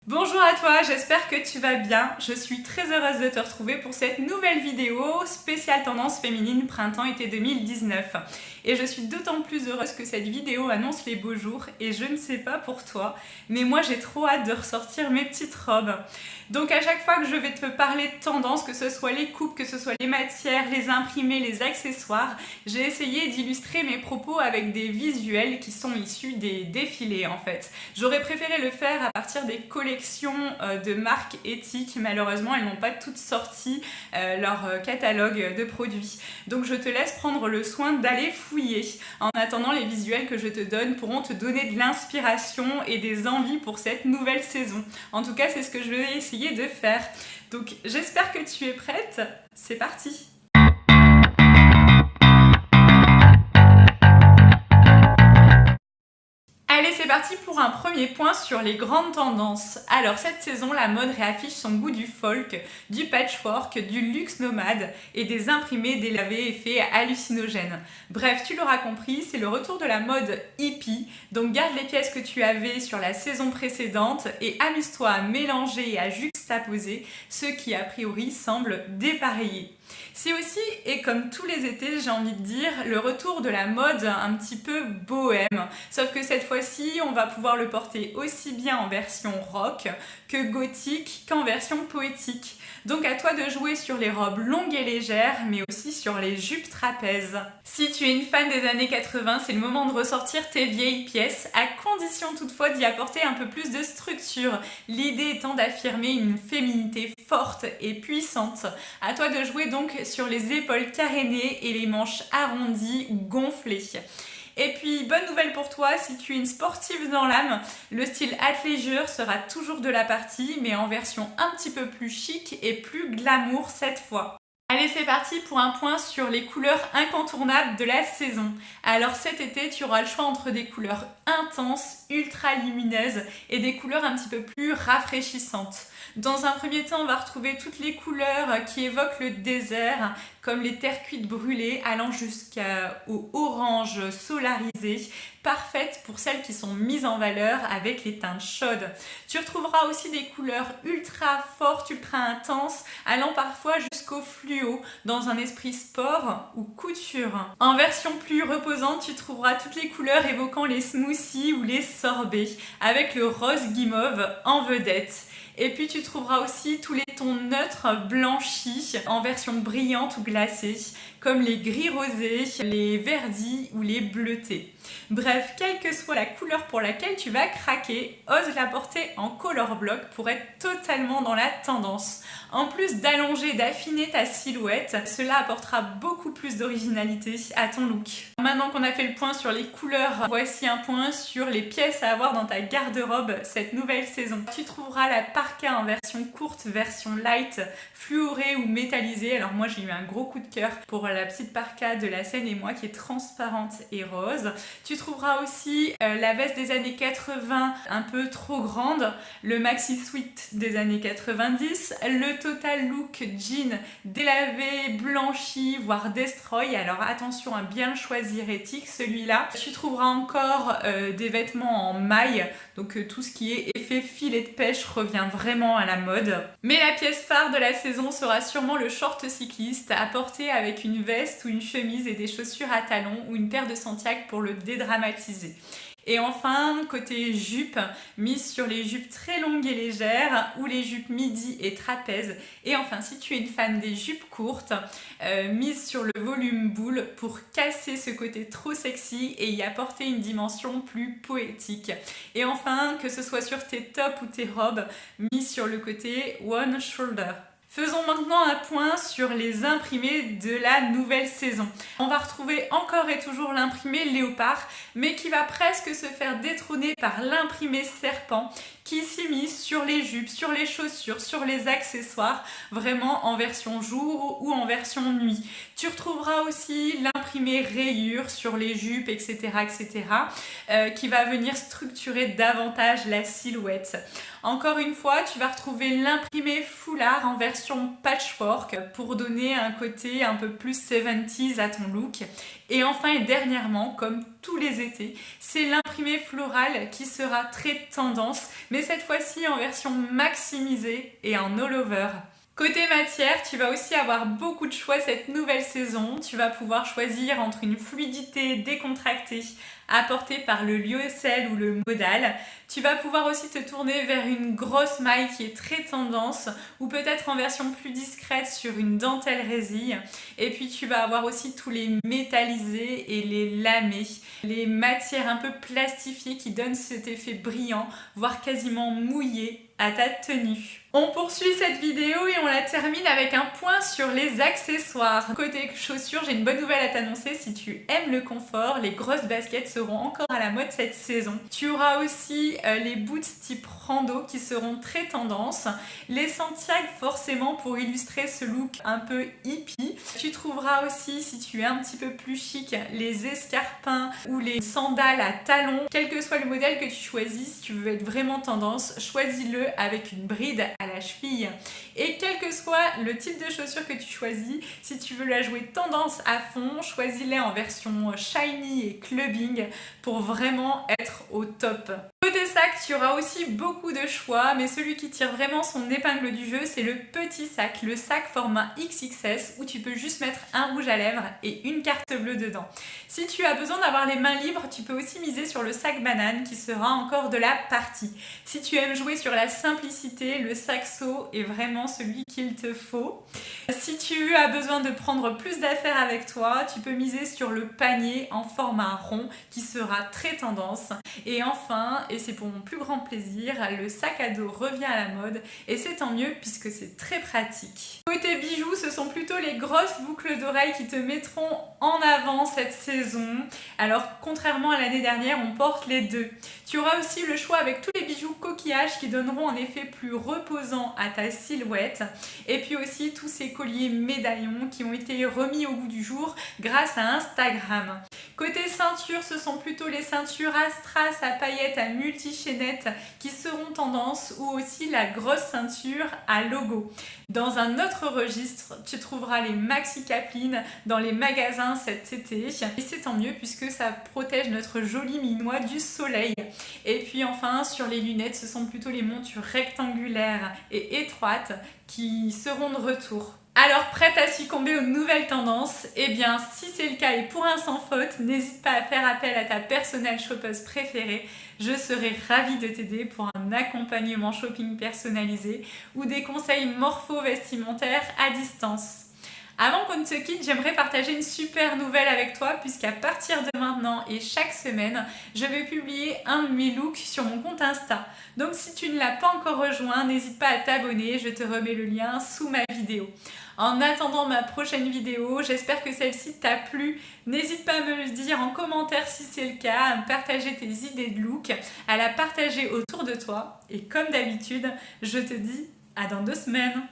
Bonjour à toi, j'espère que tu vas bien. Je suis très heureuse de te retrouver pour cette nouvelle vidéo spéciale tendance féminine printemps-été 2019. Et je suis d'autant plus heureuse que cette vidéo annonce les beaux jours et je ne sais pas pour toi, mais moi j'ai trop hâte de ressortir mes petites robes. Donc à chaque fois que je vais te parler de tendance, que ce soit les coupes, que ce soit les matières, les imprimés, les accessoires, j'ai essayé d'illustrer mes propos avec des visuels qui sont issus des défilés en fait. J'aurais préféré le faire à partir des collections de marques éthiques. Malheureusement, elles n'ont pas toutes sorti leur catalogue de produits. Donc je te laisse prendre le soin d'aller fouiller. En attendant, les visuels que je te donne pourront te donner de l'inspiration et des envies pour cette nouvelle saison. En tout cas, c'est ce que je vais essayer de faire. Donc j'espère que tu es prête. C'est parti! Allez, c'est parti pour un premier point sur les grandes tendances. Alors cette saison, la mode réaffiche son goût du folk, du patchwork, du luxe nomade et des imprimés délavés et faits hallucinogènes. Bref, tu l'auras compris, c'est le retour de la mode hippie. Donc garde les pièces que tu avais sur la saison précédente et amuse-toi à mélanger et à juxtaposer ce qui a priori semble dépareillé. C'est aussi, et comme tous les étés, j'ai envie de dire, le retour de la mode un petit peu bohème. Sauf que cette fois-ci, on va pouvoir le porter aussi bien en version rock que gothique qu'en version poétique. Donc à toi de jouer sur les robes longues et légères, mais aussi sur les jupes trapèzes. Si tu es une fan des années 80, c'est le moment de ressortir tes vieilles pièces, à condition toutefois d'y apporter un peu plus de structure. L'idée étant d'affirmer une féminité forte et puissante. À toi de jouer donc sur les épaules carénées et les manches arrondies ou gonflées. Et puis, bonne nouvelle pour toi, si tu es une sportive dans l'âme, le style athleisure sera toujours de la partie, mais en version un petit peu plus chic et plus glamour cette fois. Allez, c'est parti pour un point sur les couleurs incontournables de la saison. Alors cet été, tu auras le choix entre des couleurs intenses, ultra lumineuses et des couleurs un petit peu plus rafraîchissantes. Dans un premier temps, on va retrouver toutes les couleurs qui évoquent le désert, comme les terres cuites brûlées, allant jusqu'au orange solarisé, parfaites pour celles qui sont mises en valeur avec les teintes chaudes. Tu retrouveras aussi des couleurs ultra fortes, ultra intenses, allant parfois jusqu'au fluo, dans un esprit sport ou couture. En version plus reposante, tu trouveras toutes les couleurs évoquant les smoothies ou les sorbets, avec le rose guimauve en vedette. Et puis tu trouveras aussi tous les tons neutres blanchis en version brillante ou glacée, comme les gris rosés, les verdis ou les bleutés. Bref, quelle que soit la couleur pour laquelle tu vas craquer, ose la porter en color block pour être totalement dans la tendance. En plus d'allonger, d'affiner ta silhouette, cela apportera beaucoup plus d'originalité à ton look. Maintenant qu'on a fait le point sur les couleurs, voici un point sur les pièces à avoir dans ta garde-robe cette nouvelle saison. Tu trouveras la parka en version courte, version light, fluorée ou métallisée. Alors moi j'ai eu un gros coup de cœur pour la petite parka de La Seine et moi qui est transparente et rose. Tu trouveras aussi la veste des années 80 un peu trop grande, le maxi sweat des années 90, le total look jean délavé, blanchi, voire destroy. Alors attention à bien le choisir éthique celui-là. Tu trouveras encore des vêtements en maille, donc tout ce qui est effet filet de pêche revient vraiment à la mode. Mais la pièce phare de la saison sera sûrement le short cycliste à porter avec une veste ou une chemise et des chaussures à talons ou une paire de Santiago pour le dédramatiser. Et enfin, côté jupe, mise sur les jupes très longues et légères ou les jupes midi et trapèze. Et enfin, si tu es une fan des jupes courtes, mise sur le volume boule pour casser ce côté trop sexy et y apporter une dimension plus poétique. Et enfin, que ce soit sur tes tops ou tes robes, mise sur le côté one shoulder. Faisons maintenant un point sur les imprimés de la nouvelle saison. On va retrouver encore et toujours l'imprimé léopard, mais qui va presque se faire détrôner par l'imprimé serpent, qui s'immisce sur les jupes, sur les chaussures, sur les accessoires, vraiment en version jour ou en version nuit. Tu retrouveras aussi l'imprimé rayure sur les jupes, etc., qui va venir structurer davantage la silhouette. Encore une fois, tu vas retrouver l'imprimé foulard en version patchwork pour donner un côté un peu plus 70s à ton look. Et enfin et dernièrement, comme tous les étés, c'est l'imprimé floral qui sera très tendance, mais cette fois-ci en version maximisée et en all-over. Côté matière, tu vas aussi avoir beaucoup de choix cette nouvelle saison. Tu vas pouvoir choisir entre une fluidité décontractée apportée par le lyocell ou le modal. Tu vas pouvoir aussi te tourner vers une grosse maille qui est très tendance ou peut-être en version plus discrète sur une dentelle résille. Et puis tu vas avoir aussi tous les métallisés et les lamés, les matières un peu plastifiées qui donnent cet effet brillant, voire quasiment mouillé à ta tenue. On poursuit cette vidéo et on la termine avec un point sur les accessoires. Côté chaussures, j'ai une bonne nouvelle à t'annoncer. Si tu aimes le confort, les grosses baskets seront encore à la mode cette saison. Tu auras aussi les boots type rando qui seront très tendance. Les Santiago forcément pour illustrer ce look un peu hippie. Tu trouveras aussi, si tu es un petit peu plus chic, les escarpins ou les sandales à talons. Quel que soit le modèle que tu choisis, si tu veux être vraiment tendance, choisis-le avec une bride à la cheville. Et quel que soit le type de chaussures que tu choisis, si tu veux la jouer tendance à fond, choisis-les en version shiny et clubbing pour vraiment être au top. Côté sac, tu auras aussi beaucoup de choix, mais celui qui tire vraiment son épingle du jeu, c'est le petit sac, le sac format XXS où tu peux juste mettre un rouge à lèvres et une carte bleue dedans. Si tu as besoin d'avoir les mains libres, tu peux aussi miser sur le sac banane qui sera encore de la partie. Si tu aimes jouer sur la simplicité, le saxo est vraiment celui qu'il te faut. Si tu as besoin de prendre plus d'affaires avec toi, tu peux miser sur le panier en format rond qui sera très tendance. Et enfin, et c'est pour mon plus grand plaisir, le sac à dos revient à la mode et c'est tant mieux puisque c'est très pratique. Côté bijoux, ce sont plutôt les grosses boucles d'oreilles qui te mettront en avant cette saison. Alors contrairement à l'année dernière, on porte les deux. Tu auras aussi le choix avec tous les bijoux coquillages qui donneront un effet plus reposant à ta silhouette. Et puis aussi tous ces colliers médaillons qui ont été remis au goût du jour grâce à Instagram. Côté ceinture, ce sont plutôt les ceintures à strass, à paillettes, à multi-chaînettes qui seront tendance ou aussi la grosse ceinture à logo. Dans un autre registre, tu trouveras les maxi capines dans les magasins cet été. Et c'est tant mieux puisque ça protège notre joli minois du soleil. Et puis enfin, sur les lunettes, ce sont plutôt les montures rectangulaires et étroites qui seront de retour. Alors, prête à succomber aux nouvelles tendances? Eh bien, si c'est le cas et pour un sans faute, n'hésite pas à faire appel à ta personnelle shoppeuse préférée. Je serai ravie de t'aider pour un accompagnement shopping personnalisé ou des conseils morpho-vestimentaires à distance. Avant qu'on ne se quitte, j'aimerais partager une super nouvelle avec toi puisqu'à partir de maintenant et chaque semaine, je vais publier un de mes looks sur mon compte Insta. Donc si tu ne l'as pas encore rejoint, n'hésite pas à t'abonner, je te remets le lien sous ma vidéo. En attendant ma prochaine vidéo, j'espère que celle-ci t'a plu. N'hésite pas à me le dire en commentaire si c'est le cas, à me partager tes idées de look, à la partager autour de toi. Et comme d'habitude, je te dis à dans 2 semaines.